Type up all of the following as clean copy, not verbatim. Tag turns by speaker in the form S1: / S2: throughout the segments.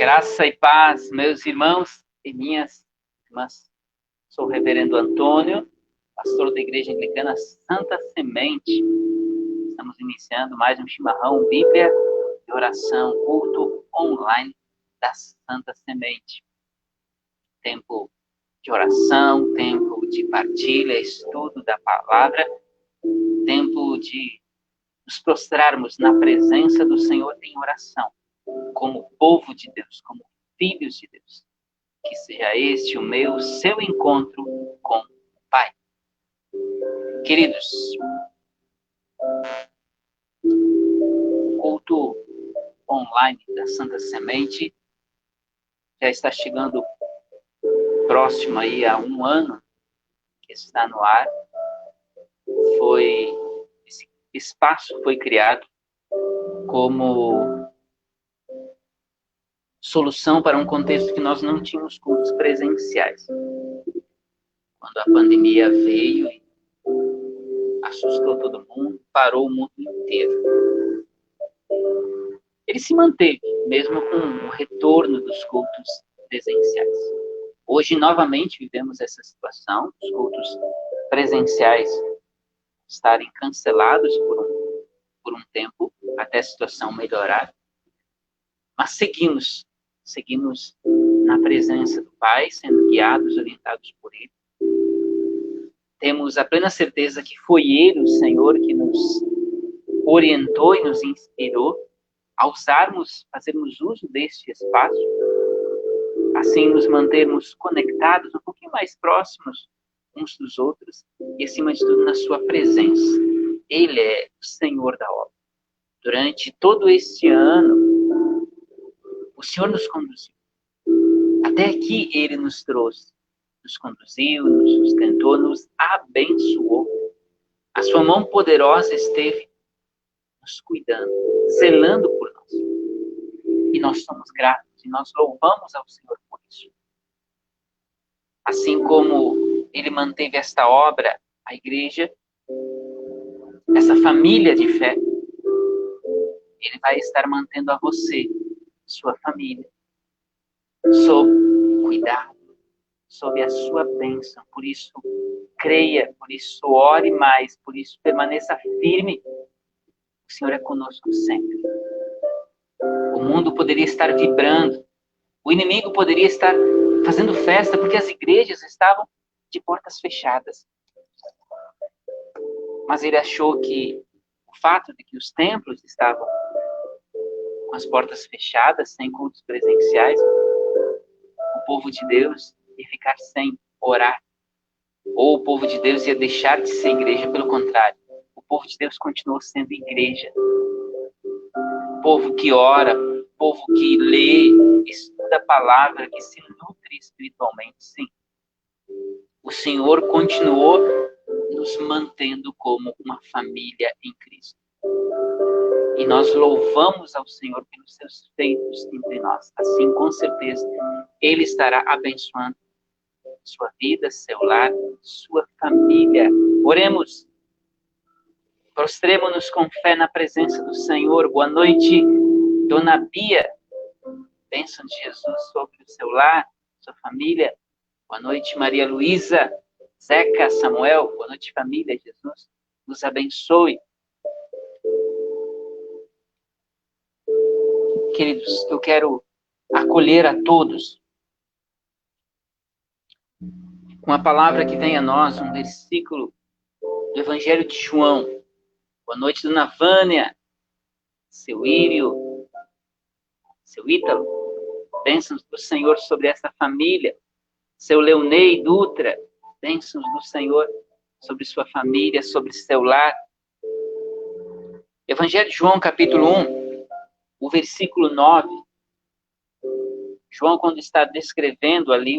S1: Graça e paz, meus irmãos e minhas irmãs. Sou o reverendo Antônio, pastor da Igreja Anglicana Santa Semente. Estamos iniciando mais um chimarrão, Bíblia e oração, culto online da Santa Semente. Tempo de oração, tempo de partilha, estudo da palavra, tempo de nos prostrarmos na presença do Senhor em oração, como povo de Deus, como filhos de Deus. Que seja este o meu, seu encontro com o Pai. Queridos, o culto online da Santa Semente já está chegando próximo aí a 1 ano que está no ar. Esse espaço foi criado como solução para um contexto que nós não tínhamos cultos presenciais. Quando a pandemia veio e assustou todo mundo, parou o mundo inteiro. Ele se manteve, mesmo com o retorno dos cultos presenciais. Hoje, novamente, vivemos essa situação, os cultos presenciais estarem cancelados por um tempo, até a situação melhorar. Mas seguimos na presença do Pai, sendo guiados, orientados por Ele. Temos a plena certeza que foi Ele, o Senhor, que nos orientou e nos inspirou a fazermos uso deste espaço, assim nos mantermos conectados, um pouquinho mais próximos uns dos outros e, acima de tudo, na sua presença. Ele é o Senhor da obra. Durante todo este ano, o Senhor nos conduziu. Até aqui Ele nos trouxe, nos conduziu, nos sustentou, nos abençoou. A sua mão poderosa esteve nos cuidando, zelando por nós. E nós somos gratos e nós louvamos ao Senhor por isso. Assim como Ele manteve esta obra, a igreja, essa família de fé, Ele vai estar mantendo a você, sua família, sob cuidado, sob a sua bênção. Por isso, creia, por isso, ore mais, por isso, permaneça firme. O Senhor é conosco sempre. O mundo poderia estar vibrando, o inimigo poderia estar fazendo festa, porque as igrejas estavam de portas fechadas. Mas ele achou que o fato de que os templos estavam com as portas fechadas, sem cultos presenciais, o povo de Deus ia ficar sem orar. Ou o povo de Deus ia deixar de ser igreja. Pelo contrário, o povo de Deus continuou sendo igreja. O povo que ora, o povo que lê, estuda a palavra, que se nutre espiritualmente, sim. O Senhor continuou nos mantendo como uma família em Cristo. E nós louvamos ao Senhor pelos seus feitos entre nós. Assim, com certeza, Ele estará abençoando sua vida, seu lar, sua família. Oremos. Prostremo-nos com fé na presença do Senhor. Boa noite, Dona Bia. Bênção de Jesus sobre o seu lar, sua família. Boa noite, Maria Luísa, Zeca, Samuel. Boa noite, família. Jesus nos abençoe. Queridos, eu quero acolher a todos com a palavra que vem a nós, um versículo do Evangelho de João. Boa noite, Dona Vânia, seu Írio, seu Ítalo. Bênçãos do Senhor sobre essa família. Seu Leonei Dutra, bênçãos do Senhor sobre sua família, sobre seu lar. Evangelho de João, capítulo 1, o versículo 9. João, quando está descrevendo ali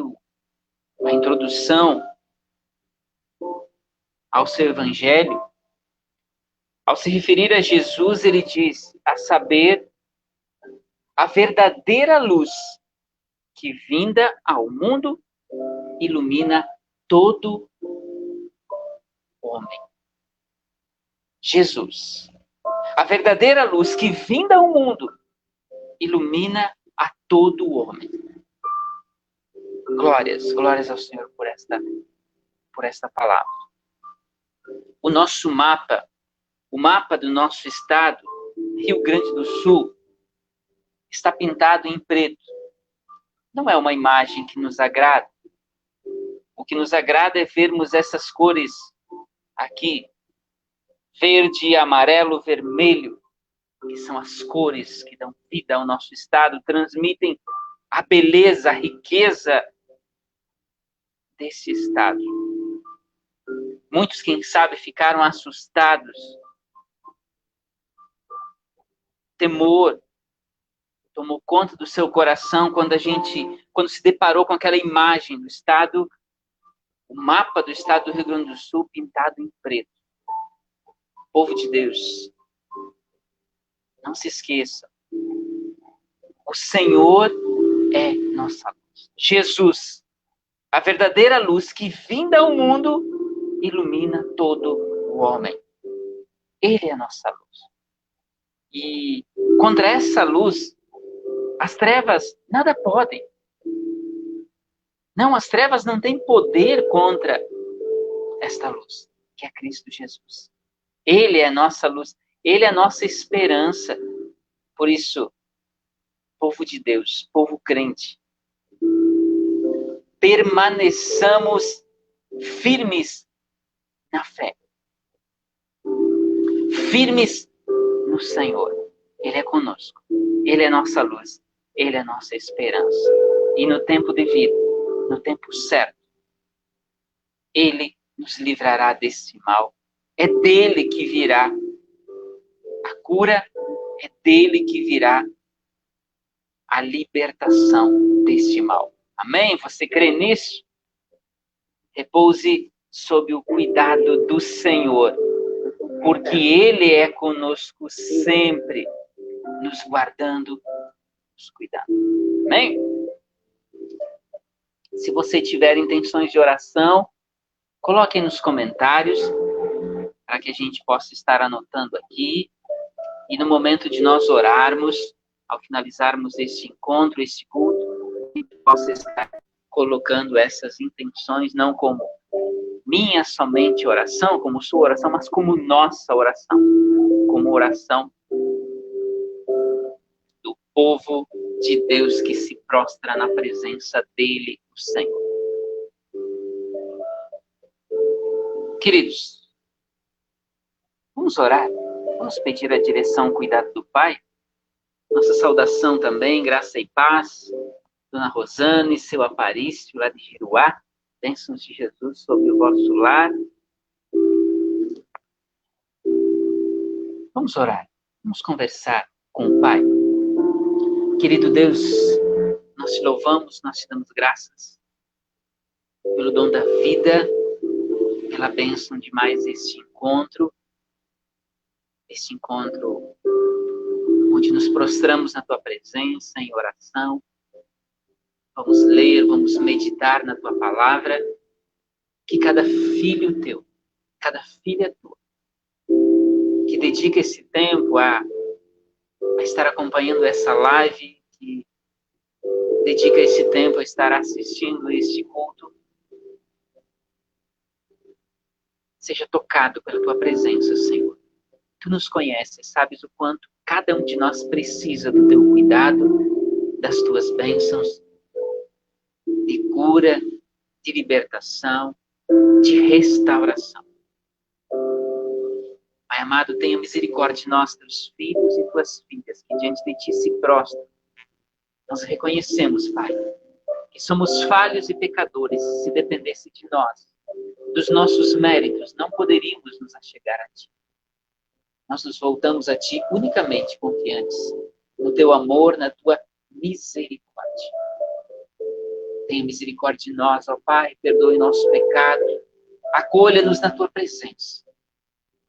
S1: a introdução ao seu evangelho, ao se referir a Jesus, ele diz, a saber, a verdadeira luz que vinda ao mundo ilumina todo homem. Jesus. A verdadeira luz que vinda ao mundo ilumina a todo homem. Glórias ao Senhor por esta palavra. O nosso mapa, o mapa do nosso estado, Rio Grande do Sul, está pintado em preto. Não é uma imagem que nos agrada. O que nos agrada é vermos essas cores aqui, verde, amarelo, vermelho, que são as cores que dão vida ao nosso estado, transmitem a beleza, a riqueza desse estado. Muitos, quem sabe, ficaram assustados. Temor tomou conta do seu coração quando se deparou com aquela imagem do estado, o mapa do estado do Rio Grande do Sul pintado em preto. Povo de Deus, não se esqueça, o Senhor é nossa luz. Jesus, a verdadeira luz que vinda ao mundo, ilumina todo o homem. Ele é a nossa luz. E contra essa luz, as trevas nada podem. Não, as trevas não têm poder contra esta luz, que é Cristo Jesus. Ele é a nossa luz, Ele é a nossa esperança. Por isso, povo de Deus, povo crente, permaneçamos firmes na fé. Firmes no Senhor. Ele é conosco. Ele é nossa luz. Ele é nossa esperança. E no tempo devido, no tempo certo, Ele nos livrará desse mal. É dele que virá a cura, é dele que virá a libertação deste mal. Amém? Você crê nisso? Repouse sob o cuidado do Senhor, porque Ele é conosco sempre, nos guardando, nos cuidando. Amém? Se você tiver intenções de oração, coloque nos comentários, para que a gente possa estar anotando aqui. E no momento de nós orarmos, ao finalizarmos este encontro, este culto, a gente possa estar colocando essas intenções, não como minha somente oração, como sua oração, mas como nossa oração, como oração do povo de Deus que se prostra na presença dele, o Senhor. Queridos, vamos orar, vamos pedir a direção, o cuidado do Pai. Nossa saudação também, graça e paz, Dona Rosane, seu Aparício, lá de Giruá, bênçãos de Jesus sobre o vosso lar. Vamos orar, vamos conversar com o Pai. Querido Deus, nós te louvamos, nós te damos graças pelo dom da vida, pela bênção de mais este encontro onde nos prostramos na tua presença, em oração. Vamos ler, vamos meditar na tua palavra, que cada filho teu, cada filha tua, que dedica esse tempo a estar acompanhando essa live, que dedica esse tempo a estar assistindo este culto, seja tocado pela tua presença, Senhor. Tu nos conheces, sabes o quanto cada um de nós precisa do teu cuidado, das tuas bênçãos, de cura, de libertação, de restauração. Pai amado, tenha misericórdia de nós, teus filhos e tuas filhas, que diante de ti se prostram. Nós reconhecemos, Pai, que somos falhos e pecadores. Se dependesse de nós, dos nossos méritos, não poderíamos nos achegar a ti. Nós nos voltamos a ti unicamente confiantes no teu amor, na tua misericórdia. Tenha misericórdia de nós, ó Pai, perdoe nosso pecado, acolha-nos na tua presença.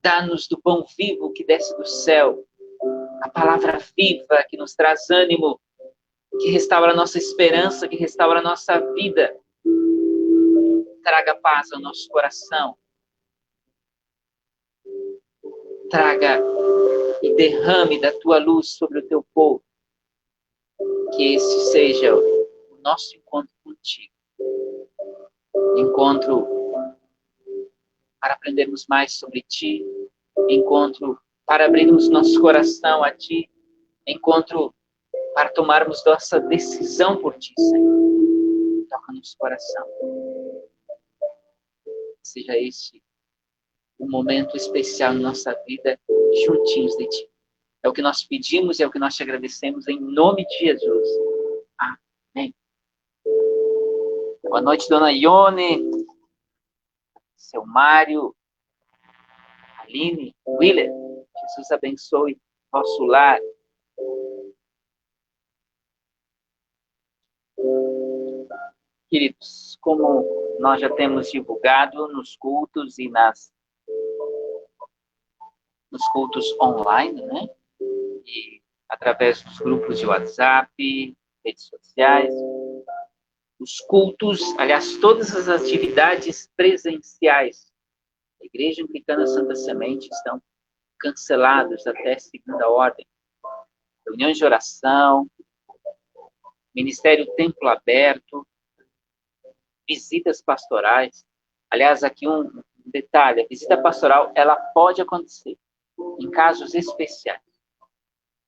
S1: Dá-nos do pão vivo que desce do céu, a palavra viva que nos traz ânimo, que restaura a nossa esperança, que restaura a nossa vida. Traga paz ao nosso coração. Traga e derrame da tua luz sobre o teu povo. Que esse seja o nosso encontro contigo. Encontro para aprendermos mais sobre ti. Encontro para abrirmos nosso coração a ti. Encontro para tomarmos nossa decisão por ti, Senhor. Toca nosso coração. Seja este um momento especial na nossa vida, juntinhos de ti. É o que nós pedimos e é o que nós te agradecemos em nome de Jesus. Amém. Boa noite, dona Ione, seu Mário, Aline, Willer. Jesus abençoe nosso lar. Queridos, como nós já temos divulgado nos cultos e nos cultos online, né? E através dos grupos de WhatsApp, redes sociais, os cultos, aliás, todas as atividades presenciais da Igreja Anglicana Santa Semente estão cancelados até segunda ordem. Reuniões de oração, Ministério Templo Aberto, visitas pastorais. Aliás, aqui um detalhe, a visita pastoral, ela pode acontecer em casos especiais.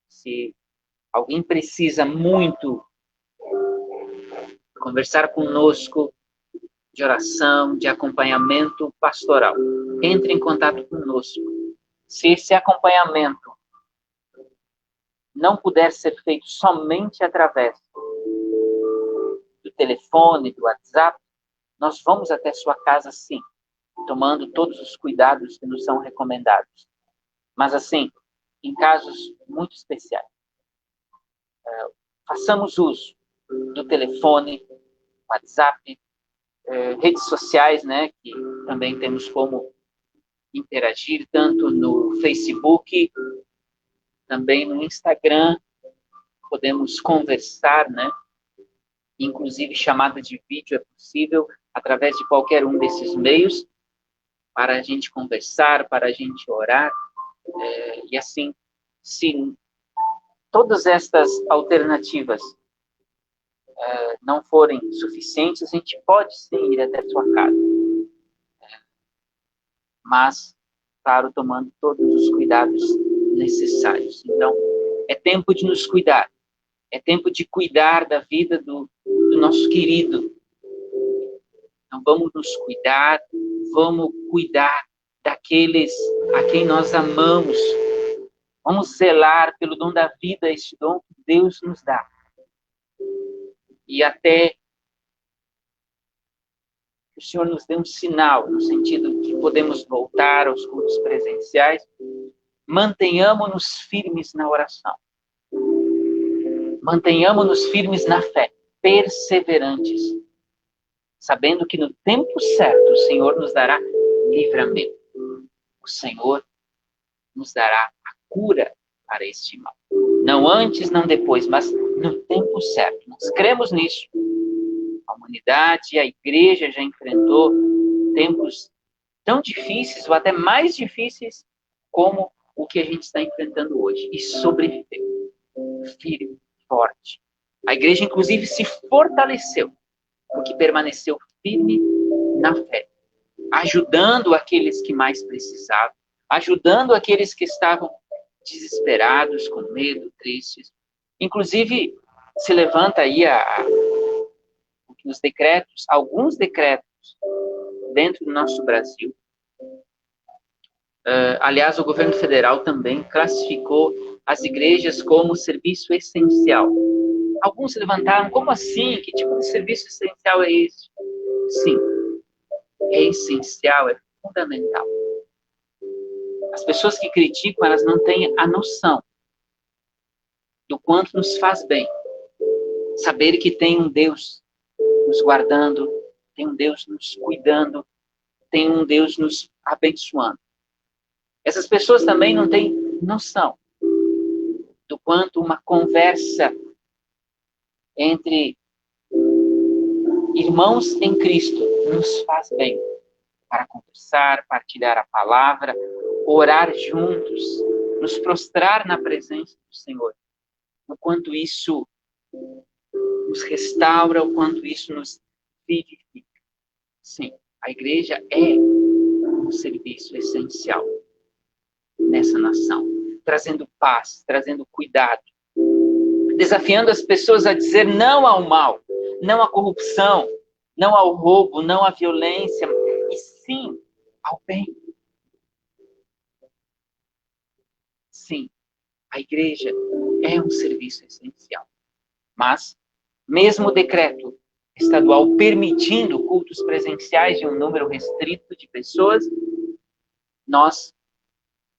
S1: Se alguém precisa muito conversar conosco de oração, de acompanhamento pastoral, entre em contato conosco. Se esse acompanhamento não puder ser feito somente através do telefone, do WhatsApp, nós vamos até sua casa, sim, tomando todos os cuidados que nos são recomendados. Mas, assim, em casos muito especiais, façamos uso do telefone, WhatsApp, redes sociais, né, que também temos como interagir, tanto no Facebook, também no Instagram, podemos conversar, né, inclusive chamada de vídeo é possível, através de qualquer um desses meios, para a gente conversar, para a gente orar, e assim, se todas estas alternativas não forem suficientes, a gente pode sim ir até a sua casa. Mas, claro, tomando todos os cuidados necessários. Então, é tempo de nos cuidar. É tempo de cuidar da vida do nosso querido. Então, vamos nos cuidar, vamos cuidar daqueles a quem nós amamos. Vamos zelar pelo dom da vida, este dom que Deus nos dá. E até que o Senhor nos dê um sinal, no sentido que podemos voltar aos cultos presenciais, mantenhamos-nos firmes na oração. Mantenhamos-nos firmes na fé, perseverantes, sabendo que no tempo certo o Senhor nos dará livramento. O Senhor nos dará a cura para este mal. Não antes, não depois, mas no tempo certo. Nós cremos nisso. A humanidade, a igreja já enfrentou tempos tão difíceis, ou até mais difíceis, como o que a gente está enfrentando hoje. E sobreviveu. Firme, forte. A igreja, inclusive, se fortaleceu, porque permaneceu firme na fé, ajudando aqueles que mais precisavam, ajudando aqueles que estavam desesperados, com medo, tristes. Inclusive, se levanta aí os decretos, alguns decretos dentro do nosso Brasil. Aliás, o governo federal também classificou as igrejas como serviço essencial. Alguns se levantaram, como assim? Que tipo de serviço essencial é esse? Sim, é essencial, é fundamental. As pessoas que criticam, elas não têm a noção do quanto nos faz bem saber que tem um Deus nos guardando, tem um Deus nos cuidando, tem um Deus nos abençoando. Essas pessoas também não têm noção do quanto uma conversa entre irmãos em Cristo nos faz bem para conversar, partilhar a palavra, orar juntos, nos prostrar na presença do Senhor. O quanto isso nos restaura, o quanto isso nos vivifica. Sim, a igreja é um serviço essencial nessa nação, trazendo paz, trazendo cuidado, desafiando as pessoas a dizer não ao mal, não à corrupção, não ao roubo, não à violência, e sim ao bem. Sim, a igreja é um serviço essencial. Mas, mesmo o decreto estadual permitindo cultos presenciais de um número restrito de pessoas, nós,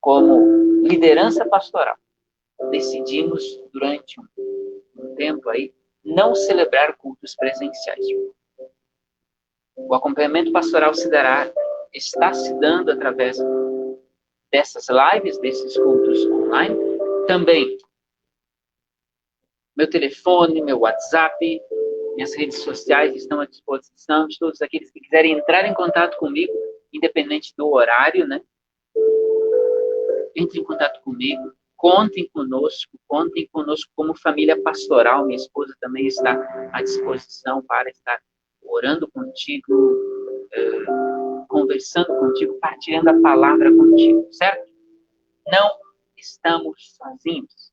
S1: como liderança pastoral, decidimos durante um tempo aí não celebrar cultos presenciais. O acompanhamento pastoral está se dando através dessas lives, desses cultos online. Também meu telefone, meu WhatsApp, minhas redes sociais estão à disposição de todos aqueles que quiserem entrar em contato comigo, independente do horário, né? Entre em contato comigo, contem conosco como família pastoral. Minha esposa também está à disposição para estar orando contigo, conversando contigo, partilhando a palavra contigo, certo? Não estamos sozinhos.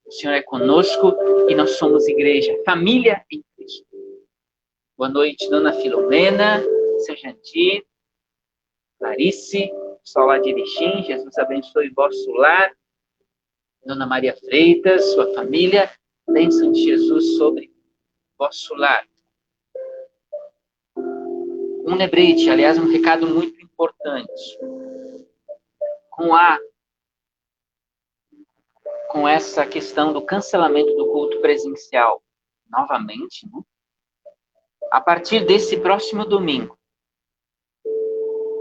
S1: O Senhor é conosco e nós somos igreja, família em Cristo. Boa noite, Dona Filomena, seu Jandir, Clarice, pessoal lá de Erechim, Jesus abençoe vosso lar. Dona Maria Freitas, sua família, bênção de Jesus sobre vosso lar. Um lembrete, aliás, um recado muito importante. Com essa questão do cancelamento do culto presencial, novamente, né? A partir desse próximo domingo,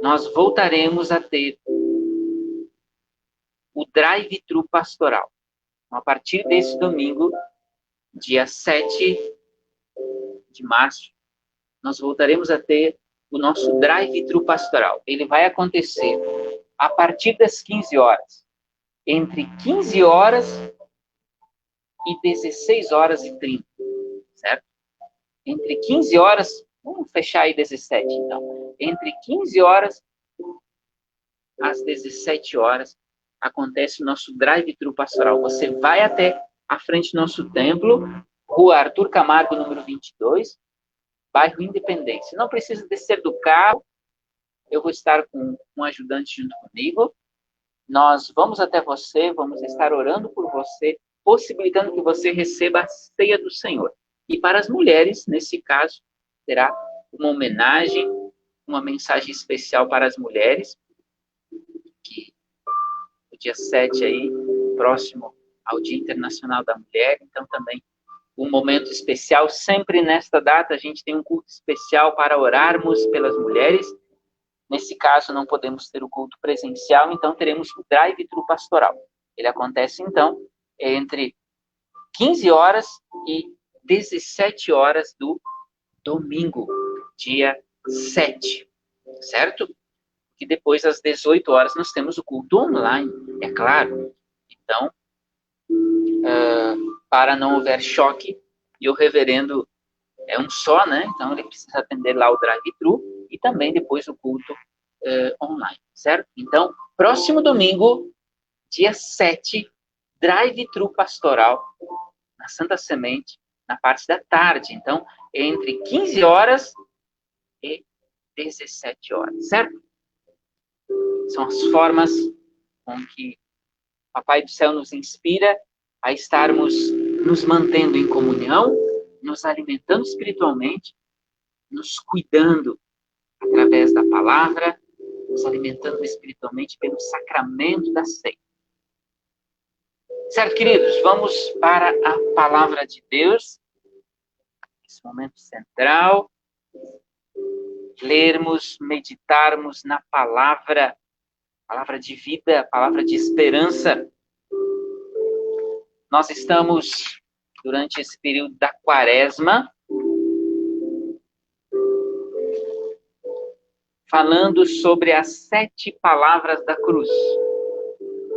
S1: nós voltaremos a ter o drive-thru pastoral. A partir desse domingo, dia 7 de março, nós voltaremos a ter o nosso drive-thru pastoral. Ele vai acontecer a partir das 15 horas. Entre 15 horas e 16 horas e 30, certo? Entre 15 horas, vamos fechar aí 17, então. Entre 15 horas às 17 horas, acontece o nosso drive-thru pastoral. Você vai até a frente do nosso templo, Rua Arthur Camargo, número 22, bairro Independência. Não precisa descer do carro, eu vou estar com um ajudante junto comigo. Nós vamos até você, vamos estar orando por você, possibilitando que você receba a ceia do Senhor. E para as mulheres, nesse caso, terá uma homenagem, uma mensagem especial para as mulheres, que o dia 7 aí, próximo ao Dia Internacional da Mulher, então também um momento especial. Sempre nesta data a gente tem um culto especial para orarmos pelas mulheres. Nesse caso, não podemos ter o culto presencial, então teremos o drive-thru pastoral. Ele acontece, então, entre 15 horas e 17 horas do domingo, dia 7, certo? E depois, às 18 horas, nós temos o culto online, é claro. Então, para não haver choque, e o reverendo é um só, né? Então, ele precisa atender lá o drive-thru e também depois o culto online, certo? Então, próximo domingo, dia 7, drive-thru pastoral na Santa Semente, na parte da tarde. Então, entre 15 horas e 17 horas, certo? São as formas com que o Papai do Céu nos inspira a estarmos nos mantendo em comunhão, nos alimentando espiritualmente, nos cuidando através da palavra, nos alimentando espiritualmente pelo sacramento da ceia. Certo, queridos? Vamos para a palavra de Deus, esse momento central. Lermos, meditarmos na palavra de vida, palavra de esperança. Nós estamos, durante esse período da Quaresma, falando sobre as 7 palavras da cruz.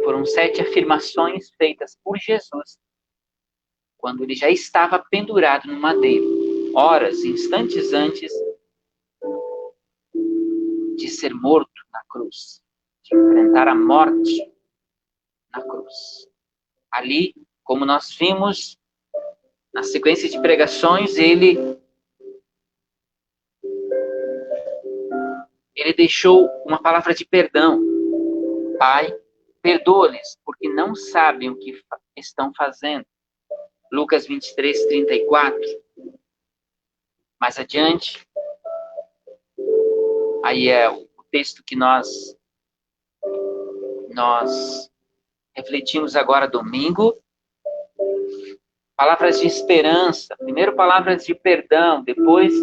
S1: Foram 7 afirmações feitas por Jesus quando ele já estava pendurado no madeiro, horas, instantes antes de ser morto na cruz, de enfrentar a morte na cruz. Ali, como nós vimos na sequência de pregações, ele deixou uma palavra de perdão. Pai, perdoa-lhes, porque não sabem o que estão fazendo. Lucas 23, 34. Mais adiante, aí é o texto que nós refletimos agora domingo. Palavras de esperança. Primeiro palavras de perdão, depois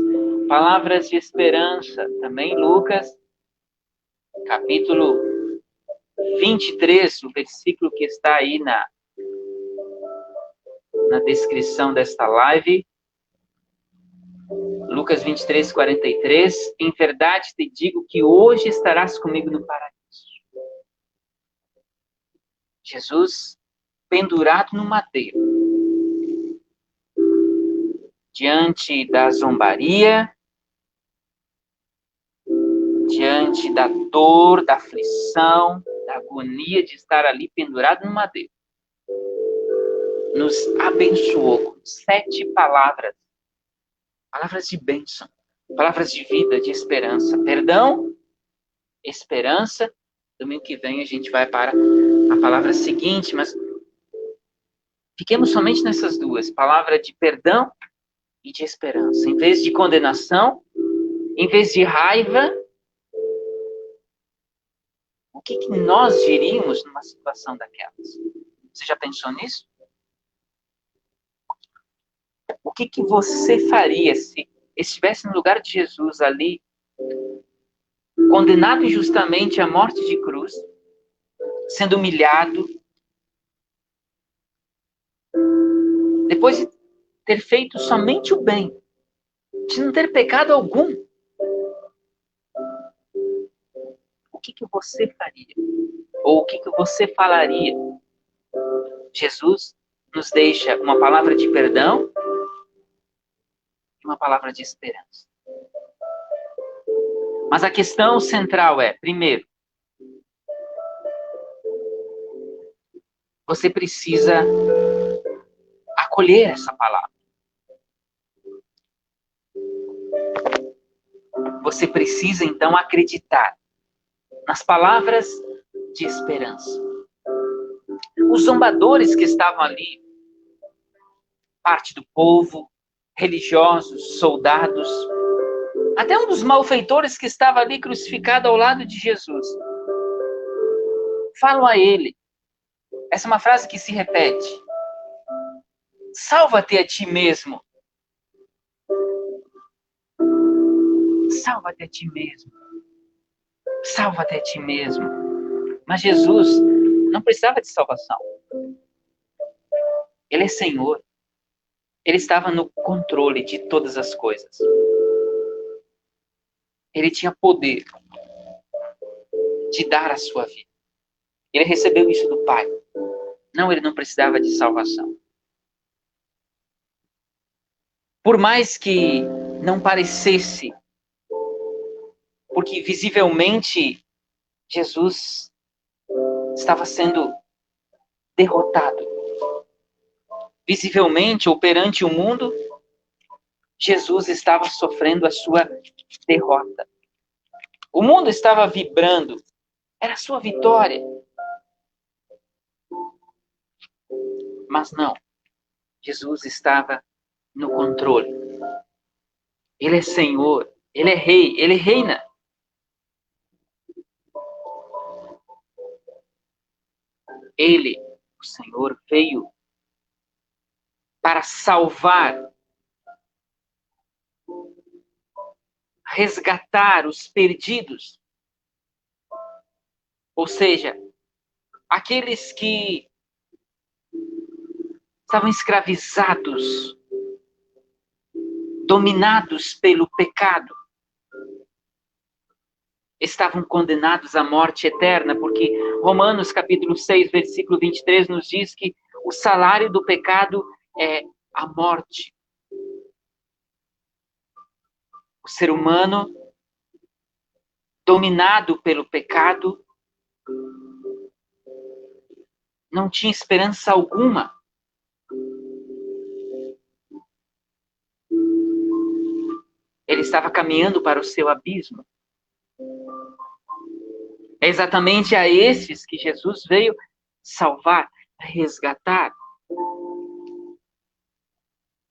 S1: palavras de esperança. Também Lucas, capítulo 23, o versículo que está aí na descrição desta live. Lucas 23, 43. Em verdade te digo que hoje estarás comigo no paraíso. Jesus pendurado no madeiro, diante da zombaria, diante da dor, da aflição, da agonia de estar ali pendurado no madeiro, nos abençoou com 7 palavras, palavras de bênção, palavras de vida, de esperança, perdão, esperança. Domingo que vem a gente vai para a palavra seguinte, mas fiquemos somente nessas duas, palavra de perdão e de esperança. Em vez de condenação, em vez de raiva, o que nós diríamos numa situação daquelas? Você já pensou nisso? O que você faria se estivesse no lugar de Jesus ali, condenado injustamente à morte de cruz, sendo humilhado, depois de ter feito somente o bem, de não ter pecado algum? O que você faria? Ou o que você falaria? Jesus nos deixa uma palavra de perdão e uma palavra de esperança. Mas a questão central é, primeiro, você precisa acolher essa palavra. Você precisa, então, acreditar nas palavras de esperança. Os zombadores que estavam ali, parte do povo, religiosos, soldados, até um dos malfeitores que estava ali crucificado ao lado de Jesus, falam a ele. Essa é uma frase que se repete. Salva-te a ti mesmo. Salva-te a ti mesmo. Salva-te a ti mesmo. Mas Jesus não precisava de salvação. Ele é Senhor. Ele estava no controle de todas as coisas. Ele tinha poder de dar a sua vida. Ele recebeu isso do Pai. Não, ele não precisava de salvação. Por mais que não parecesse, porque visivelmente Jesus estava sendo derrotado. Visivelmente, ou perante o mundo, Jesus estava sofrendo a sua derrota. O mundo estava vibrando. Era a sua vitória. Mas não. Jesus estava no controle. Ele é Senhor. Ele é Rei. Ele reina. Ele, o Senhor, veio para salvar, resgatar os perdidos. Ou seja, aqueles que estavam escravizados, dominados pelo pecado, estavam condenados à morte eterna, porque Romanos capítulo 6, versículo 23 nos diz que o salário do pecado é a morte. O ser humano, dominado pelo pecado, não tinha esperança alguma. Ele estava caminhando para o seu abismo. É exatamente a esses que Jesus veio salvar, resgatar.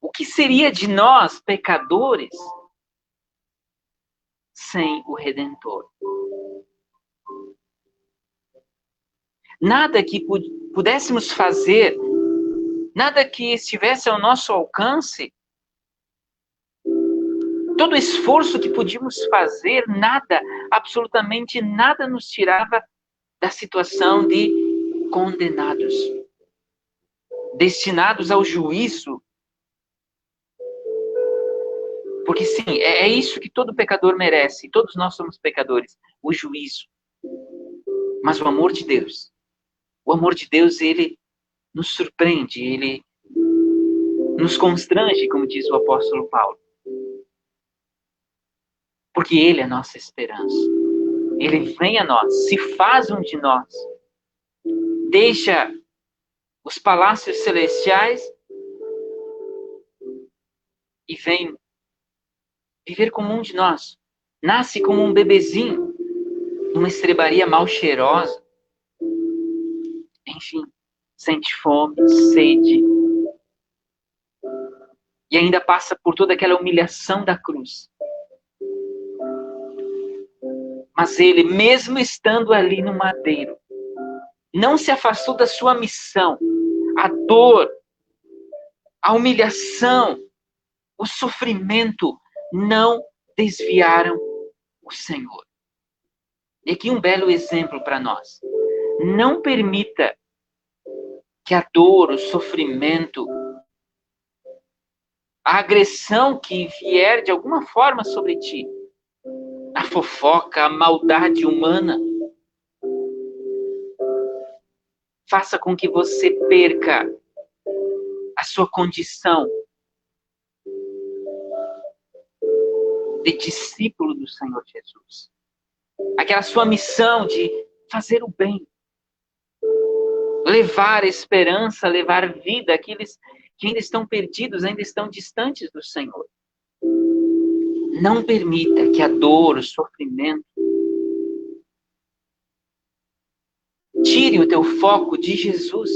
S1: O que seria de nós, pecadores, sem o Redentor? Nada que pudéssemos fazer, nada que estivesse ao nosso alcance, todo esforço que podíamos fazer, nada, absolutamente nada nos tirava da situação de condenados, destinados ao juízo. Porque sim, é isso que todo pecador merece, todos nós somos pecadores, o juízo. Mas o amor de Deus, ele nos surpreende, ele nos constrange, como diz o apóstolo Paulo. Porque ele é a nossa esperança. Ele vem a nós, se faz um de nós. Deixa os palácios celestiais e vem viver como um de nós. Nasce como um bebezinho, numa estrebaria mal cheirosa. Enfim, sente fome, sede. E ainda passa por toda aquela humilhação da cruz. Mas ele, mesmo estando ali no madeiro, não se afastou da sua missão. A dor, a humilhação, o sofrimento não desviaram o Senhor. E aqui um belo exemplo para nós. Não permita que a dor, o sofrimento, a agressão que vier de alguma forma sobre ti, a fofoca, a maldade humana, faça com que você perca a sua condição de discípulo do Senhor Jesus. Aquela sua missão de fazer o bem, levar esperança, levar vida àqueles que ainda estão perdidos, ainda estão distantes do Senhor. Não permita que a dor, o sofrimento, tire o teu foco de Jesus.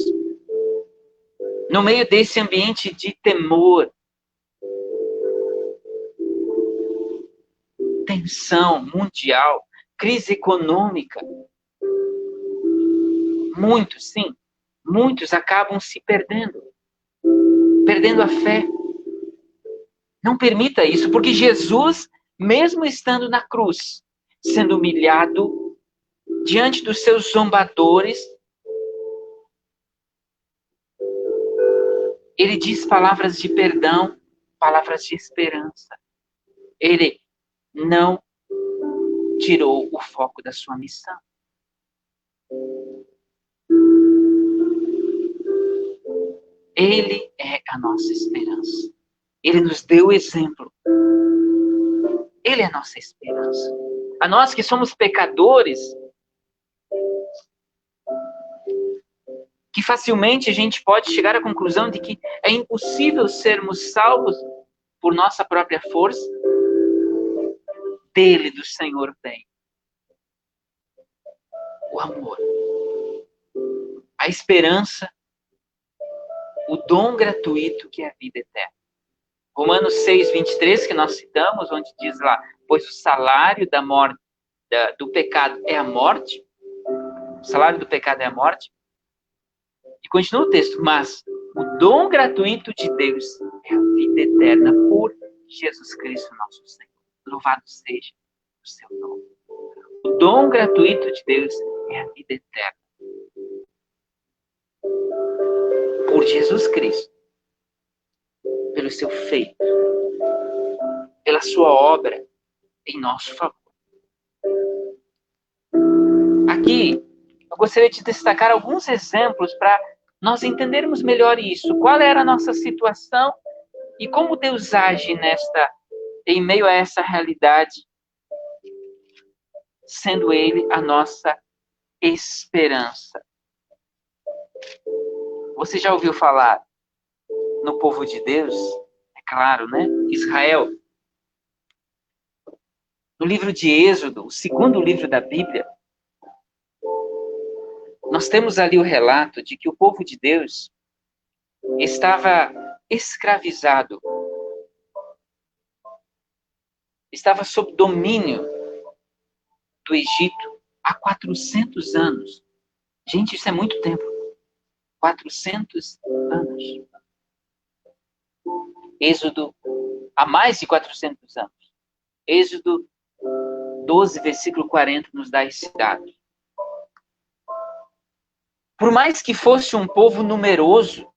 S1: No meio desse ambiente de temor, tensão mundial, crise econômica, muitos acabam se perdendo a fé. Não permita isso, porque Jesus, mesmo estando na cruz, sendo humilhado diante dos seus zombadores, ele diz palavras de perdão, palavras de esperança. Ele não tirou o foco da sua missão. Ele é a nossa esperança. Ele nos deu o exemplo. Ele é a nossa esperança. A nós que somos pecadores, que facilmente a gente pode chegar à conclusão de que é impossível sermos salvos por nossa própria força, dele, do Senhor, vem o amor, a esperança, o dom gratuito que é a vida eterna. Romanos 6, 23, que nós citamos, onde diz lá, pois o salário da morte, do pecado é a morte, o salário do pecado é a morte, e continua o texto, mas o dom gratuito de Deus é a vida eterna por Jesus Cristo, nosso Senhor. Louvado seja o seu nome. O dom gratuito de Deus é a vida eterna por Jesus Cristo, pelo seu feito, pela sua obra em nosso favor. Aqui, eu gostaria de destacar alguns exemplos para nós entendermos melhor isso, qual era a nossa situação e como Deus age em meio a essa realidade, sendo Ele a nossa esperança. Você já ouviu falar no povo de Deus? É claro, né? Israel. No livro de Êxodo, o segundo livro da Bíblia, nós temos ali o relato de que o povo de Deus estava escravizado, estava sob domínio do Egito há 400 anos. Gente, isso é muito tempo. 400 anos. Êxodo, há mais de 400 anos. Êxodo 12, versículo 40, nos dá esse dado. Por mais que fosse um povo numeroso,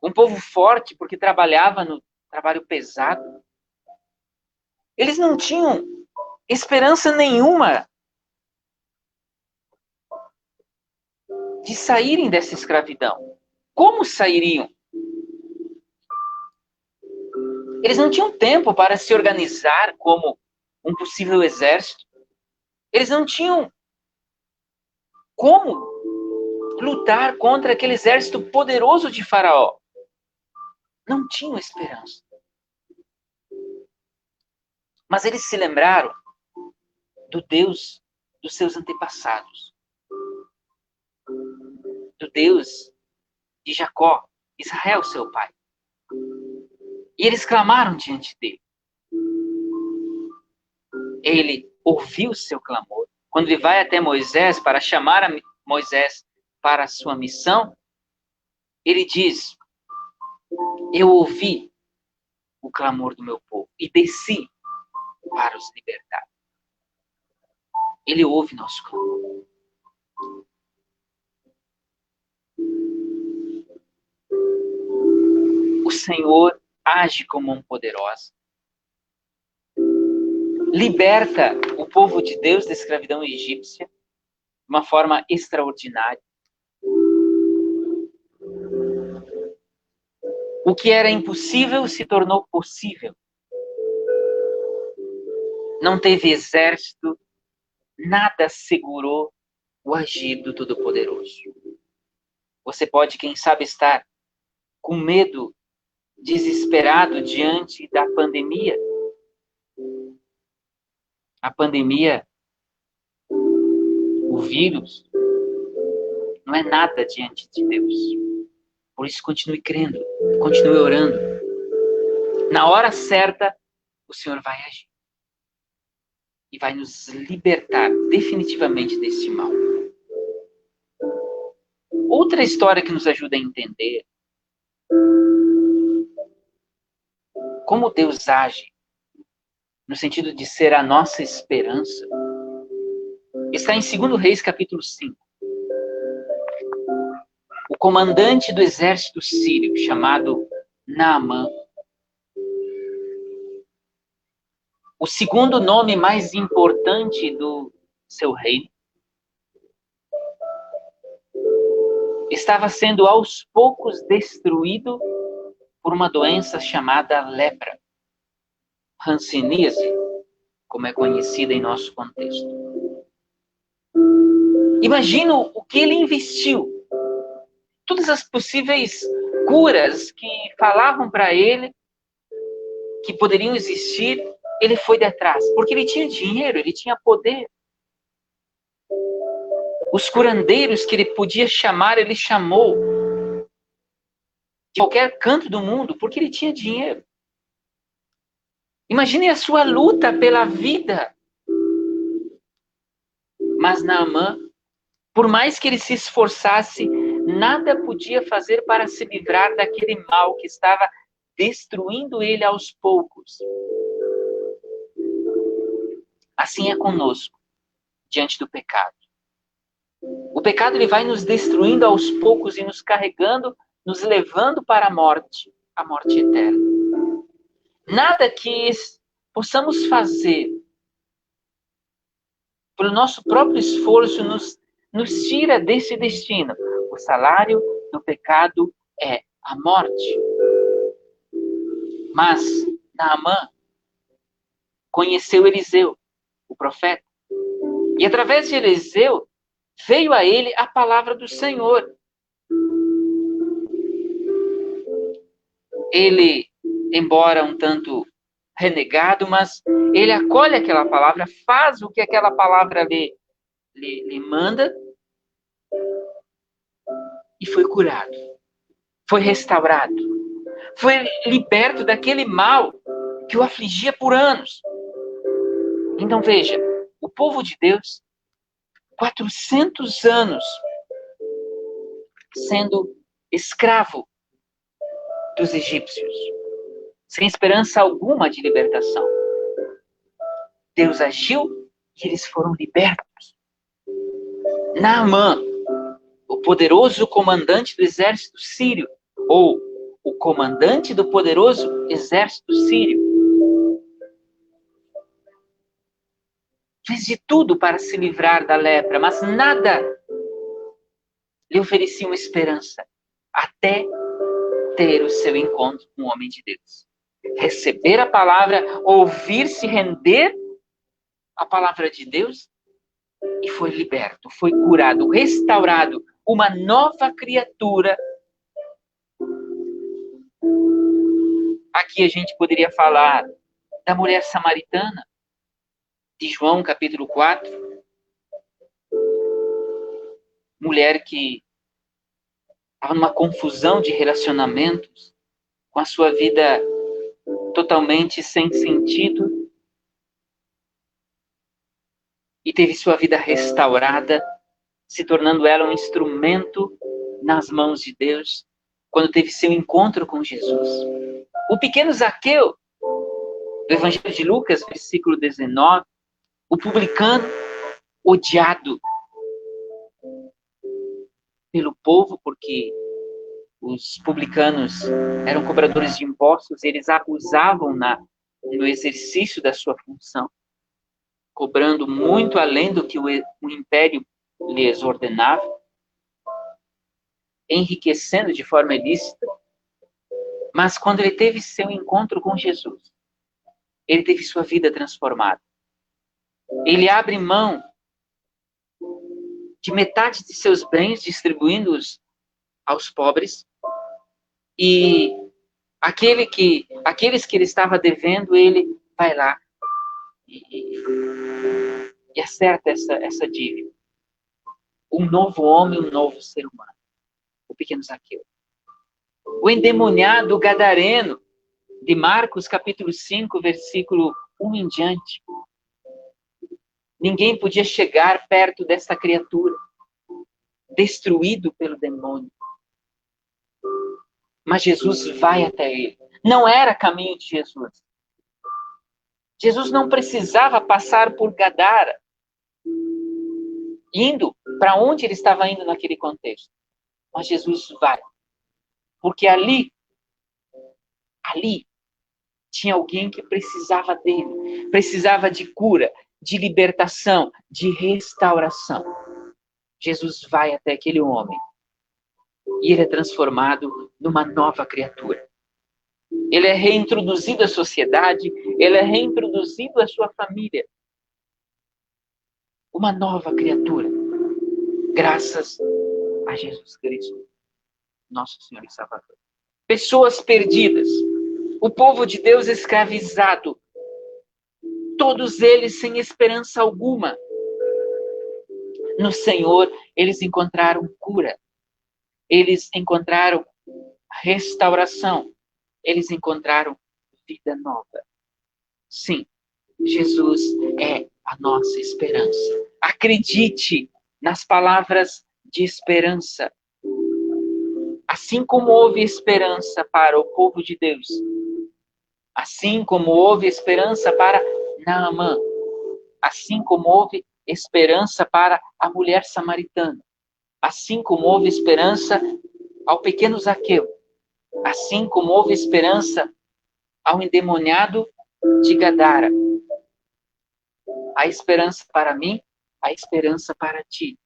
S1: um povo forte, porque trabalhava no trabalho pesado, eles não tinham esperança nenhuma de saírem dessa escravidão. Como sairiam? Eles não tinham tempo para se organizar como um possível exército. Eles não tinham como lutar contra aquele exército poderoso de Faraó. Não tinham esperança. Mas eles se lembraram do Deus dos seus antepassados. Do Deus de Jacó, Israel, seu pai. E eles clamaram diante dele. Ele ouviu o seu clamor. Quando ele vai até Moisés para chamar Moisés para a sua missão, ele diz: eu ouvi o clamor do meu povo e desci para os libertar. Ele ouve nosso clamor. O Senhor age como um poderoso. Liberta o povo de Deus da escravidão egípcia de uma forma extraordinária. O que era impossível se tornou possível. Não teve exército, nada segurou o agir do Todo-Poderoso. Você pode, quem sabe, estar com medo, desesperado diante da pandemia. A pandemia, o vírus, não é nada diante de Deus. Por isso, continue crendo, continue orando. Na hora certa, o Senhor vai agir. E vai nos libertar definitivamente deste mal. Outra história que nos ajuda a entender como Deus age, no sentido de ser a nossa esperança, está em 2 Reis, capítulo 5. O comandante do exército sírio, chamado Naamã, o segundo nome mais importante do seu reino, estava sendo aos poucos destruído por uma doença chamada lepra, hanseníase, como é conhecida em nosso contexto. Imagina o que ele investiu. Todas as possíveis curas que falavam para ele que poderiam existir, ele foi de atrás, porque ele tinha dinheiro, ele tinha poder. Os curandeiros que ele podia chamar, ele chamou de qualquer canto do mundo, porque ele tinha dinheiro. Imagine a sua luta pela vida. Mas Naamã, por mais que ele se esforçasse, nada podia fazer para se livrar daquele mal que estava destruindo ele aos poucos. Assim é conosco, diante do pecado. O pecado ele vai nos destruindo aos poucos e nos carregando, nos levando para a morte eterna. Nada que possamos fazer pelo nosso próprio esforço nos nos tira desse destino. O salário do pecado é a morte. Mas Naamã conheceu Eliseu, o profeta. E através de Eliseu, veio a ele a palavra do Senhor. Ele, embora um tanto renegado, mas ele acolhe aquela palavra, faz o que aquela palavra lhe manda e foi curado, foi restaurado, foi liberto daquele mal que o afligia por anos. Então veja, o povo de Deus, 400 anos sendo escravo dos egípcios, sem esperança alguma de libertação. Deus agiu e eles foram libertos. Naamã, o poderoso comandante do exército sírio, ou o comandante do poderoso exército sírio, fez de tudo para se livrar da lepra, mas nada lhe oferecia uma esperança, até ter o seu encontro com o homem de Deus. Receber a palavra, ouvir, se render à palavra de Deus, e foi liberto, foi curado, restaurado, uma nova criatura. Aqui a gente poderia falar da mulher samaritana, de João capítulo 4. Mulher que estava numa confusão de relacionamentos, com a sua vida totalmente sem sentido, e teve sua vida restaurada, se tornando ela um instrumento nas mãos de Deus, quando teve seu encontro com Jesus. O pequeno Zaqueu, do Evangelho de Lucas, versículo 19, o publicano odiado pelo povo, porque os publicanos eram cobradores de impostos, eles abusavam no exercício da sua função, cobrando muito além do que o império lhes ordenava, enriquecendo de forma ilícita. Mas quando ele teve seu encontro com Jesus, ele teve sua vida transformada. Ele abre mão de metade de seus bens, distribuindo-os aos pobres, e aqueles que ele estava devendo, ele vai lá e acerta essa dívida. Um novo homem, um novo ser humano. O pequeno Zaqueu. O endemoniado gadareno, de Marcos capítulo 5, versículo 1 em diante. Ninguém podia chegar perto dessa criatura, destruído pelo demônio. Mas Jesus vai até ele. Não era caminho de Jesus. Jesus não precisava passar por Gadara, indo para onde ele estava indo naquele contexto. Mas Jesus vai. Porque ali tinha alguém que precisava dele. Precisava de cura, de libertação, de restauração. Jesus vai até aquele homem. E ele é transformado numa nova criatura. Ele é reintroduzido à sociedade, ele é reintroduzido à sua família. Uma nova criatura. Graças a Jesus Cristo, nosso Senhor e Salvador. Pessoas perdidas. O povo de Deus escravizado. Todos eles sem esperança alguma. No Senhor, eles encontraram cura. Eles encontraram restauração. Eles encontraram vida nova. Sim, Jesus é a nossa esperança. Acredite nas palavras de esperança. Assim como houve esperança para o povo de Deus, assim como houve esperança para Naamã, assim como houve esperança para a mulher samaritana, assim como houve esperança ao pequeno Zaqueu, assim como houve esperança ao endemoniado de Gadara. Há esperança para mim, há esperança para ti.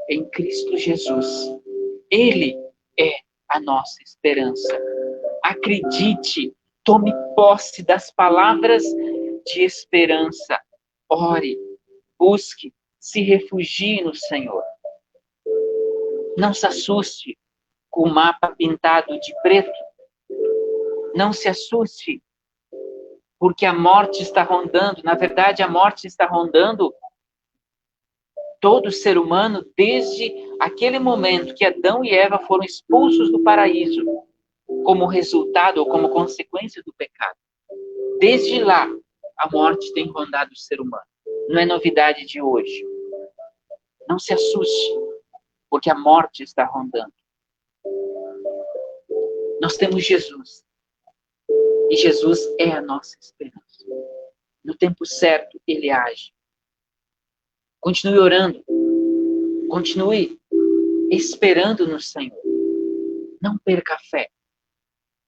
S1: em Cristo Jesus. Ele é a nossa esperança. Acredite, tome posse das palavras de esperança. Ore, busque, se refugie no Senhor. Não se assuste com o mapa pintado de preto. Não se assuste porque a morte está rondando. Na verdade, a morte está rondando todo ser humano desde aquele momento que Adão e Eva foram expulsos do paraíso, como resultado ou como consequência do pecado. Desde lá, a morte tem rondado o ser humano. Não é novidade de hoje. Não se assuste, porque a morte está rondando. Nós temos Jesus. E Jesus é a nossa esperança. No tempo certo, Ele age. Continue orando. Continue esperando no Senhor. Não perca a fé.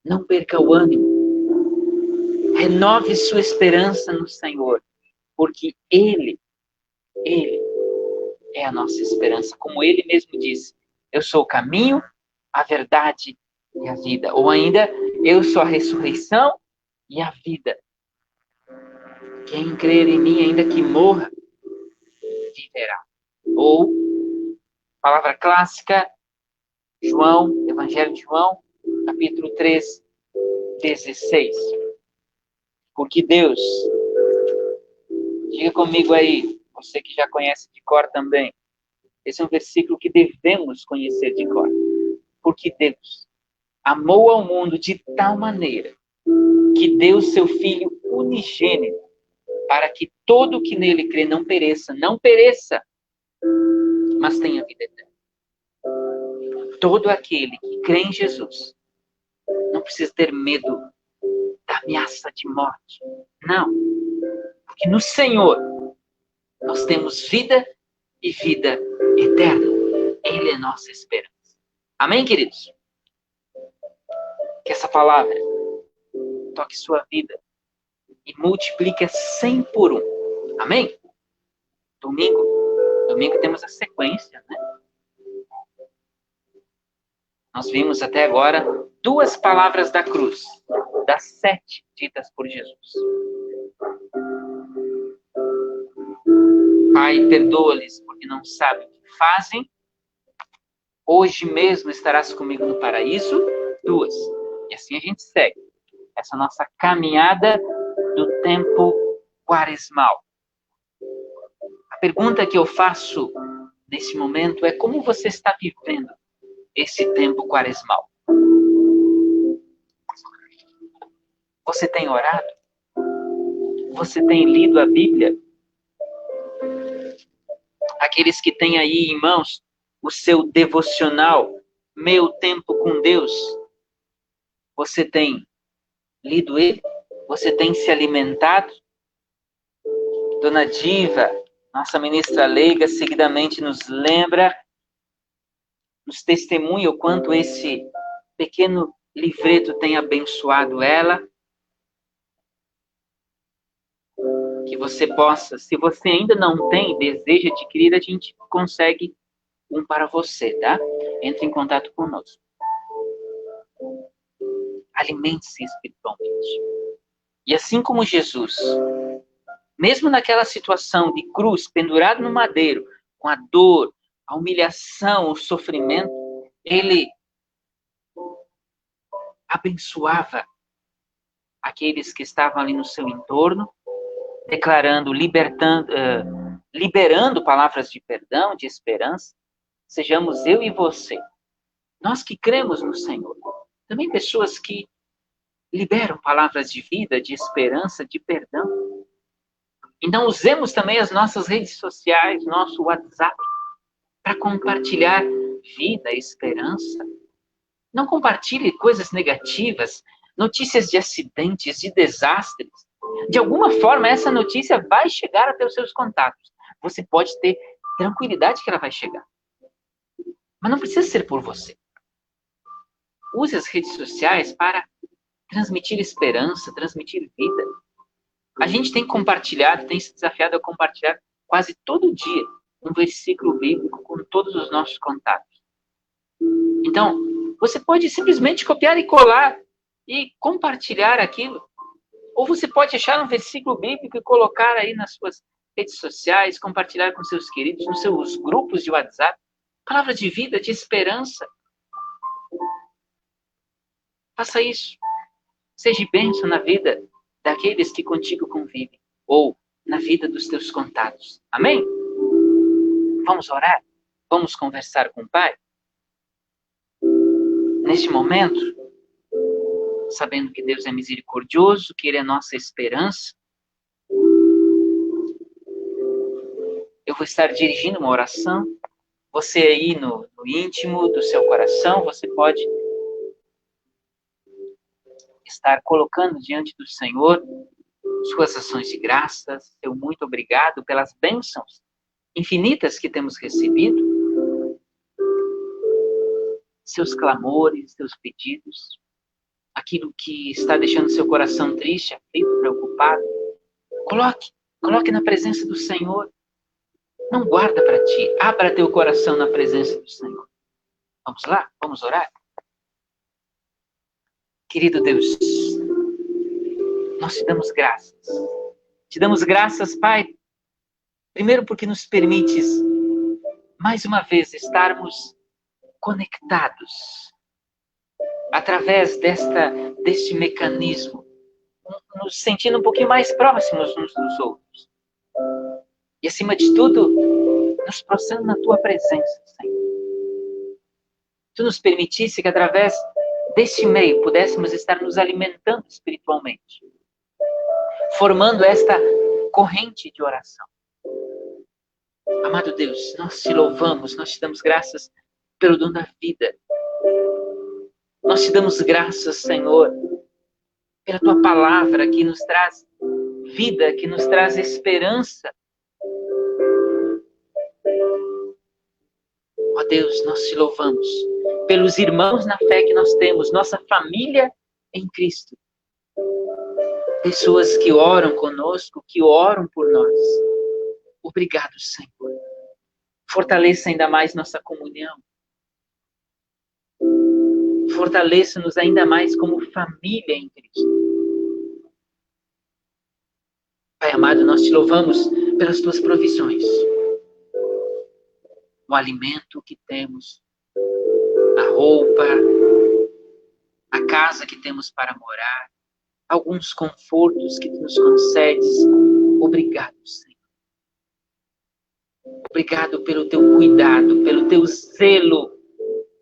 S1: Não perca o ânimo. Renove sua esperança no Senhor. Porque Ele é a nossa esperança. Como Ele mesmo disse, eu sou o caminho, a verdade e a vida. Ou ainda, eu sou a ressurreição e a vida. Quem crer em mim, ainda que morra, viverá. Ou, palavra clássica, João, Evangelho de João, capítulo 3, 16. Porque Deus, diga comigo aí, você que já conhece de cor também, esse é um versículo que devemos conhecer de cor. Porque Deus amou ao mundo de tal maneira que deu seu Filho unigênito para que todo o que nele crê não pereça, mas tenha vida eterna. Todo aquele que crê em Jesus não precisa ter medo da ameaça de morte. Não. Porque no Senhor nós temos vida e vida eterna. Ele é nossa esperança. Amém, queridos? Que essa palavra toque sua vida e multiplique 100 por 1. Amém? Domingo temos a sequência, né? Nós vimos até agora 2 palavras da cruz, das 7 ditas por Jesus. Pai, perdoa-lhes porque não sabem o que fazem. Hoje mesmo estarás comigo no paraíso. 2. E assim a gente segue essa nossa caminhada do tempo quaresmal. A pergunta que eu faço nesse momento é: como você está vivendo esse tempo quaresmal? Você tem orado? Você tem lido a Bíblia? Aqueles que têm aí em mãos o seu devocional, Meu Tempo com Deus, você tem lido ele? Você tem se alimentado? Dona Diva, nossa ministra leiga, seguidamente nos lembra, nos testemunha o quanto esse pequeno livreto tem abençoado ela. Que você possa, se você ainda não tem, deseja adquirir, a gente consegue um para você, tá? Entre em contato conosco. Alimente-se espiritualmente. E assim como Jesus, mesmo naquela situação de cruz, pendurado no madeiro, com a dor, a humilhação, o sofrimento, ele abençoava aqueles que estavam ali no seu entorno, declarando, liberando palavras de perdão, de esperança. Sejamos eu e você, nós que cremos no Senhor, também pessoas que liberam palavras de vida, de esperança, de perdão. Então usemos também as nossas redes sociais, nosso WhatsApp, para compartilhar vida, esperança. Não compartilhe coisas negativas, notícias de acidentes, de desastres. De alguma forma, essa notícia vai chegar até os seus contatos. Você pode ter tranquilidade que ela vai chegar. Mas não precisa ser por você. Use as redes sociais para transmitir esperança, transmitir vida. A gente tem compartilhado, tem se desafiado a compartilhar quase todo dia um versículo bíblico com todos os nossos contatos. Então, você pode simplesmente copiar e colar e compartilhar aquilo. Ou você pode achar um versículo bíblico e colocar aí nas suas redes sociais, compartilhar com seus queridos, nos seus grupos de WhatsApp. Palavra de vida, de esperança. Faça isso. Seja bênção na vida daqueles que contigo convivem. Ou na vida dos teus contatos. Amém? Vamos orar? Vamos conversar com o Pai? Neste momento, sabendo que Deus é misericordioso, que Ele é nossa esperança, eu vou estar dirigindo uma oração. Você aí no íntimo do seu coração, você pode estar colocando diante do Senhor suas ações de graças, seu muito obrigado pelas bênçãos infinitas que temos recebido, seus clamores, seus pedidos, aquilo que está deixando seu coração triste, aflito, preocupado. Coloque na presença do Senhor. Não guarda para ti, abra teu coração na presença do Senhor. Vamos lá? Vamos orar? Querido Deus, nós te damos graças. Te damos graças, Pai, primeiro porque nos permites, mais uma vez, estarmos conectados através deste mecanismo, nos sentindo um pouquinho mais próximos uns dos outros. E, acima de tudo, nos prostrando na Tua presença, Senhor. Tu nos permitisse que, através deste meio, pudéssemos estar nos alimentando espiritualmente, formando esta corrente de oração. Amado Deus, nós te louvamos, nós te damos graças pelo dom da vida. Nós te damos graças, Senhor, pela Tua palavra que nos traz vida, que nos traz esperança. Ó Deus, nós te louvamos pelos irmãos na fé que nós temos, nossa família em Cristo. Pessoas que oram conosco, que oram por nós. Obrigado, Senhor. Fortaleça ainda mais nossa comunhão. Fortaleça-nos ainda mais como família em Cristo. Pai amado, nós te louvamos pelas Tuas provisões. O alimento que temos, a roupa, a casa que temos para morar, alguns confortos que Tu nos concedes. Obrigado, Senhor. Obrigado pelo Teu cuidado, pelo Teu zelo,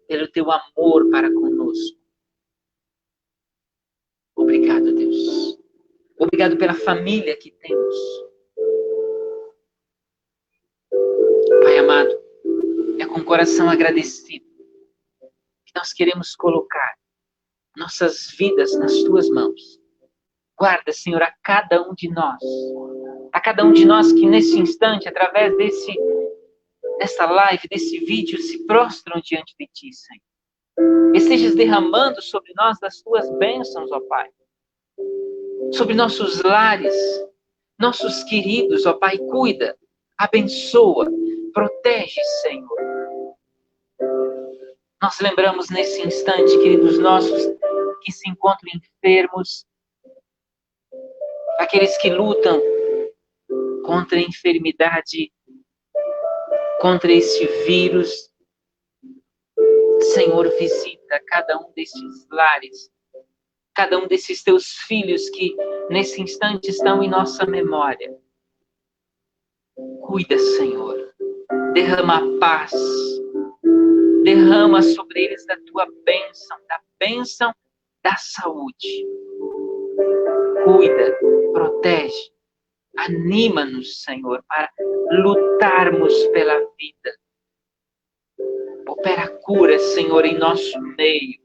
S1: pelo Teu amor para conosco. Obrigado, Deus. Obrigado pela família que temos. Pai amado, é com o coração agradecido que nós queremos colocar nossas vidas nas Tuas mãos. Guarda, Senhor, a cada um de nós que nesse instante, através dessa live, desse vídeo, se prostram diante de Ti, Senhor. Estejas derramando sobre nós das Tuas bênçãos, ó Pai. Sobre nossos lares, nossos queridos, ó Pai, cuida, abençoa, protege, Senhor. Nós lembramos nesse instante, queridos nossos, que se encontram enfermos, aqueles que lutam contra a enfermidade, contra este vírus. Senhor, visita cada um destes lares, cada um desses Teus filhos que nesse instante estão em nossa memória. Cuida, Senhor. Derrama a paz. Derrama sobre eles da Tua bênção, da bênção da saúde. Cuida, protege, anima-nos, Senhor, para lutarmos pela vida. Opera a cura, Senhor, em nosso meio.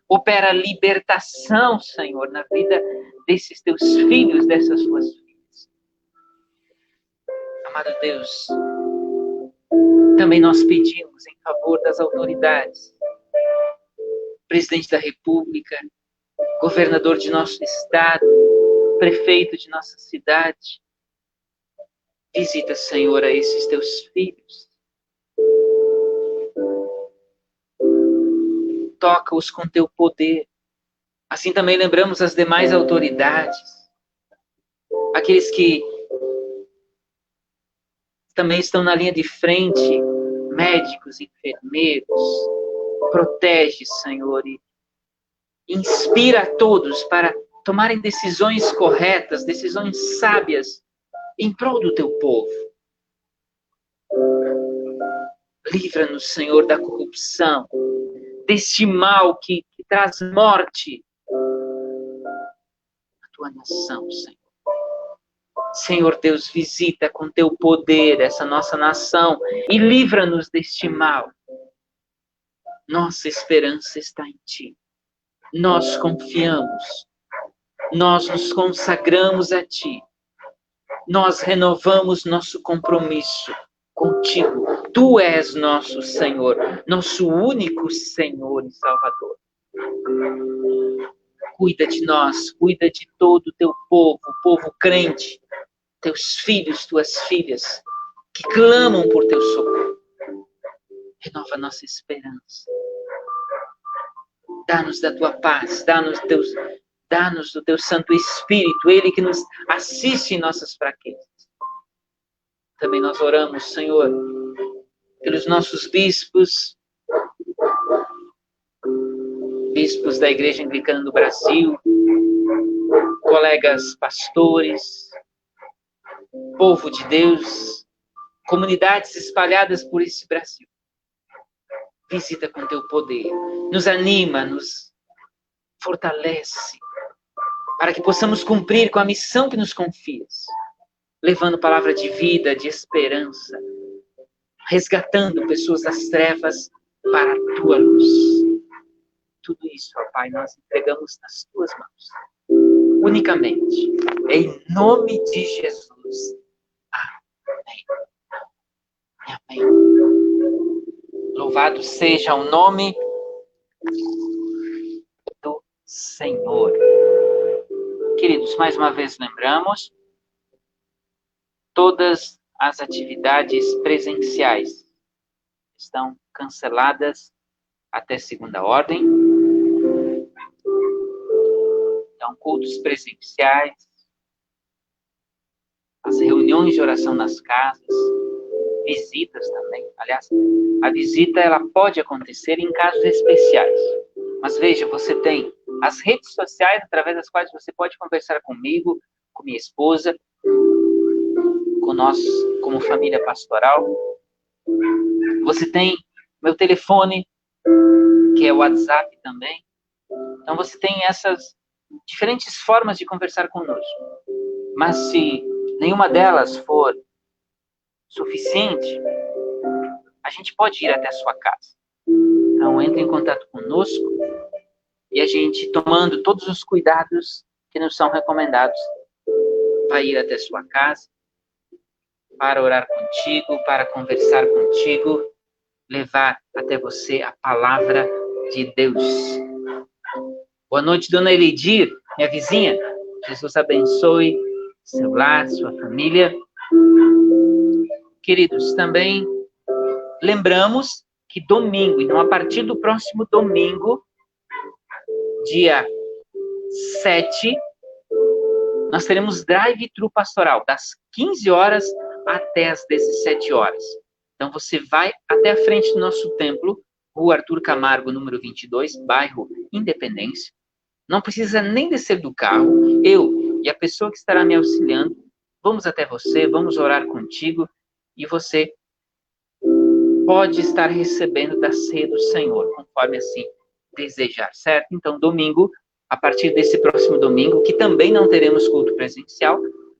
S1: Opera a libertação, Senhor, na vida desses Teus filhos, dessas Tuas filhas. Amado Deus, também nós pedimos em favor das autoridades, presidente da República, governador de nosso estado, prefeito de nossa cidade. Visita, Senhor, a esses Teus filhos. toca-os com teu poder. Assim também lembramos as demais autoridades, aqueles que também estão na linha de frente, médicos, enfermeiros. Protege, Senhor, e inspira a todos para tomarem decisões corretas, decisões sábias, em prol do teu povo. Livra-nos, Senhor, da corrupção, deste mal que traz morte à tua nação, Senhor. Senhor Deus, visita com teu poder essa nossa nação e livra-nos deste mal. Nossa esperança está em ti. Nós confiamos. Nós nos consagramos a ti. Nós renovamos nosso compromisso contigo. Tu és nosso Senhor, nosso único Senhor e Salvador. Cuida de nós, cuida de todo o teu povo, o povo crente, teus filhos, tuas filhas, que clamam por teu socorro. Renova nossa esperança. Dá-nos da tua paz, dá-nos do teu Santo Espírito, Ele que nos assiste em nossas fraquezas. Também nós oramos, Senhor, pelos nossos bispos da Igreja Anglicana do Brasil, colegas pastores, povo de Deus, comunidades espalhadas por esse Brasil. Visita com teu poder, nos anima, nos fortalece, para que possamos cumprir com a missão que nos confias, levando palavra de vida, de esperança, resgatando pessoas das trevas para a tua luz. Tudo isso, ó Pai, nós entregamos nas tuas mãos, unicamente, em nome de Jesus. Amém. Amém. Louvado seja o nome do Senhor. Queridos, mais uma vez lembramos, todas as atividades presenciais estão canceladas até segunda ordem. Então, cultos presenciais, as reuniões de oração nas casas, visitas também. Aliás, a visita ela pode acontecer em casos especiais. Mas veja, você tem as redes sociais através das quais você pode conversar comigo, com minha esposa, com nós como família pastoral. Você tem meu telefone, que é o WhatsApp também. Então você tem essas diferentes formas de conversar conosco. Mas se nenhuma delas for suficiente, a gente pode ir até a sua casa. Então entre em contato conosco e a gente, tomando todos os cuidados que nos são recomendados, vai ir até a sua casa para orar contigo, para conversar contigo, levar até você a palavra de Deus. Boa noite, dona Elidir, minha vizinha. Jesus abençoe seu lar, sua família. Queridos, também lembramos que domingo, então a partir do próximo domingo, dia 7, nós teremos drive-thru pastoral, das 15 horas até as 17 horas. Então você vai até a frente do nosso templo, Rua Arthur Camargo, número 22, bairro Independência. Não precisa nem descer do carro. Eu e a pessoa que estará me auxiliando, vamos até você, vamos orar contigo e você pode estar recebendo da ceia do Senhor, conforme assim desejar, certo? Então, domingo, a partir desse próximo domingo, que também não teremos culto presencial,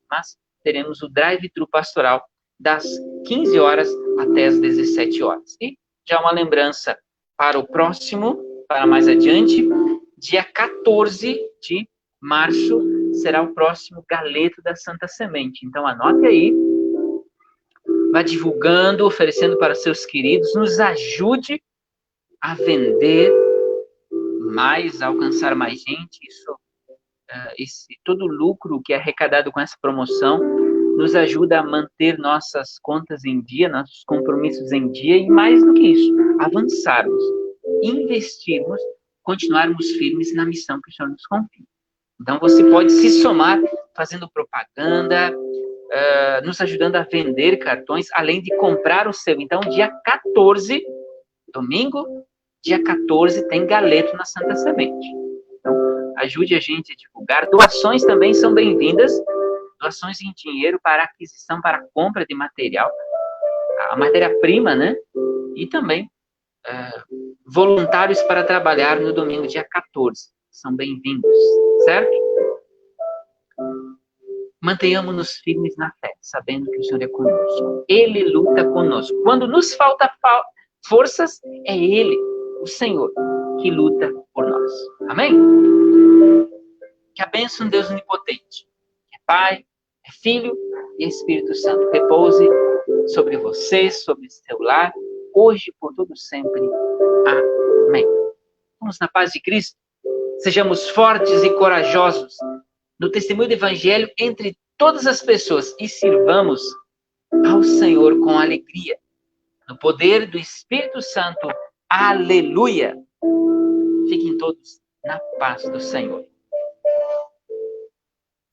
S1: mas teremos o drive-thru pastoral das 15 horas até as 17 horas. E já uma lembrança para o próximo, para mais adiante, dia 14 de março, será o próximo Galeto da Santa Semente. Então, anote aí, vá divulgando, oferecendo para seus queridos, nos ajude a vender mais, a alcançar mais gente. Todo o lucro que é arrecadado com essa promoção nos ajuda a manter nossas contas em dia, nossos compromissos em dia e, mais do que isso, avançarmos. investirmos, continuarmos firmes na missão que o Senhor nos confia. Então, você pode se somar fazendo propaganda, nos ajudando a vender cartões, além de comprar o seu. Então, dia 14, domingo, dia 14, tem galeto na Santa Semente. Então, ajude a gente a divulgar. Doações também são bem-vindas. Doações em dinheiro para aquisição, para compra de material. A matéria-prima, né? E também voluntários para trabalhar no domingo, dia 14. São bem-vindos, certo? Mantenhamos-nos firmes na fé, sabendo que o Senhor é conosco. Ele luta conosco. Quando nos falta forças, é Ele, o Senhor, que luta por nós. Amém? Que a bênção de Deus onipotente, que é Pai, é Filho e Espírito Santo, repouse sobre você, sobre seu lar, hoje e por todo sempre. Amém. Vamos na paz de Cristo. Sejamos fortes e corajosos no testemunho do Evangelho entre todas as pessoas e sirvamos ao Senhor com alegria. No poder do Espírito Santo. Aleluia! Fiquem todos na paz do Senhor.